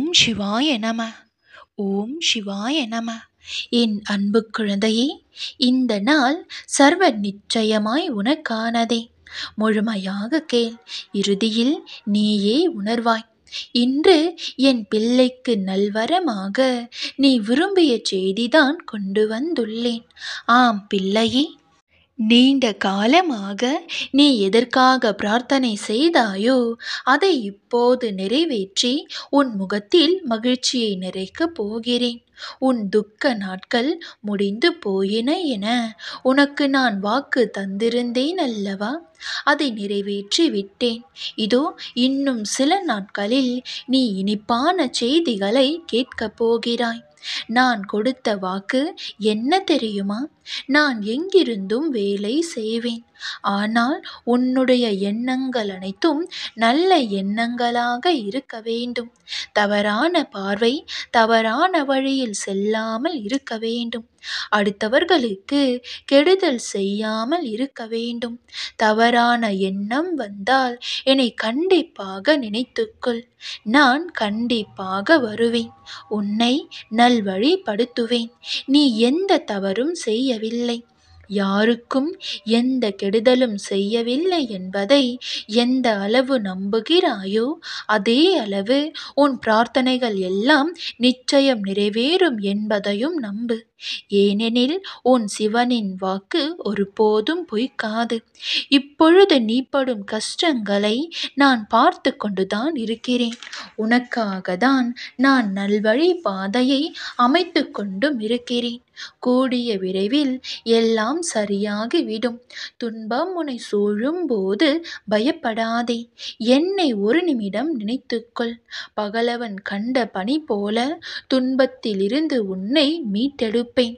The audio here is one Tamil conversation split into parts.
ஓம் சிவாய நம. ஓம் சிவாய நம. என் அன்பு குழந்தையே, இந்த நாள் சர்வ நிச்சயமாய் உனக்கானதே. முழுமையாக கேள், இறுதியில் நீயே உணர்வாய். இன்று என் பிள்ளைக்கு நல்வரமாக நீ விரும்பிய செய்திதான் கொண்டு வந்துள்ளேன். ஆம் பிள்ளையே, நீண்ட காலமாக நீ எதற்காக பிரார்த்தனை செய்தாயோ அதை இப்போது நிறைவேற்றி உன் முகத்தில் மகிழ்ச்சியை நிறைக்கப் போகிறேன். உன் துக்க நாட்கள் முடிந்து போயின என உனக்கு நான் வாக்கு தந்திருந்தேன் அல்லவா? அதை நிறைவேற்றி விட்டேன். இதோ இன்னும் சில நாட்களில் நீ இனிப்பான செய்திகளை கேட்கப் போகிறாய். நான் கொடுத்த வாக்கு என்ன தெரியுமா? நான் எங்கிருந்தும் வேலை செய்வேன். ஆனால் உன்னுடைய எண்ணங்கள் அனைத்தும் நல்ல எண்ணங்களாக இருக்க வேண்டும். தவறான பார்வை, தவறான வழியில் செல்லாமல் இருக்க வேண்டும். அடுத்தவர்களுக்கு கெடுதல் செய்யாமல் இருக்க வேண்டும். தவறான எண்ணம் வந்தால் என்னை கண்டிப்பாக நினைத்துக்கொள். நான் கண்டிப்பாக வருவேன். உன்னை நல்வழிப்படுத்துவேன். நீ எந்த தவறும் செய்யவில்லை, யாருக்கும் எந்த கெடுதலும் செய்யவில்லை என்பதை எந்த அளவு நம்புகிறாயோ அதே அளவு உன் பிரார்த்தனைகள் எல்லாம் நிச்சயம் நிறைவேறும் என்பதையும் நம்பு. ஏனெனில் உன் சிவனின் வாக்கு ஒருபோதும் பொய்க்காது. இப்பொழுது நீ படும் கஷ்டங்களை நான் பார்த்து கொண்டுதான் இருக்கிறேன். உனக்காக தான் நான் நல்வழி பாதையை அமைத்து கொண்டும் இருக்கிறேன். கூடிய விரைவில் எல்லாம் சரியாகிவிடும். துன்பம் உன்னை சூழும் போது பயப்படாதே. என்னை ஒரு நிமிடம் நினைத்துக்கொள். பகலவன் கண்ட பனி போல துன்பத்திலிருந்து உன்னை மீட்டெடுப்பேன்.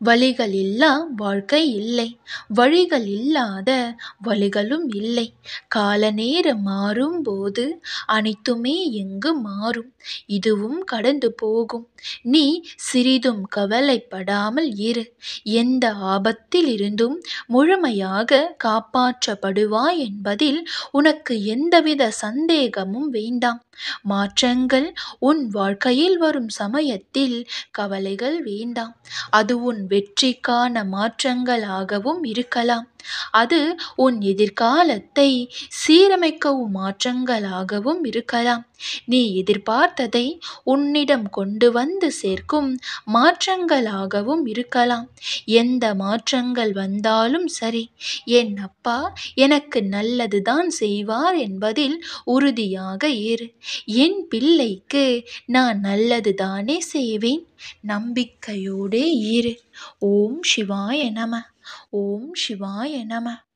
வழிகள் இல்லா வாழ்க்கை இல்லை, வழிகள் இல்லாத வழிகளும் இல்லை. கால நேரம் மாறும் போது அனைத்துமே எங்கு மாறும். இதுவும் கடந்து போகும். நீ சிறிதும் கவலைப்படாமல் இரு. எந்த ஆபத்தில் இருந்தும் முழுமையாக காப்பாற்றப்படுவாய் என்பதில் உனக்கு எந்தவித சந்தேகமும் வேண்டாம். மாற்றங்கள் உன் வாழ்க்கையில் வரும் சமயத்தில் கவலைகள் வேண்டாம். அது உன் வெற்றிக்கான மாற்றங்களாகவும் இருக்கலாம். அது உன் எதிர்காலத்தை சீரமைக்கவும் மாற்றங்களாகவும் இருக்கலாம். நீ எதிர்பார்த்ததை உன்னிடம் கொண்டு வந்து சேர்க்கும் மாற்றங்களாகவும் இருக்கலாம். எந்த மாற்றங்கள் வந்தாலும் சரி, என் அப்பா எனக்கு நல்லதுதான் செய்வார் என்பதில் உறுதியாக இரு. என் பிள்ளைக்கு நான் நல்லது தானே செய்வேன். நம்பிக்கையோடு இரு. ஓம் சிவாய நம. ஓம் சிவாய நம.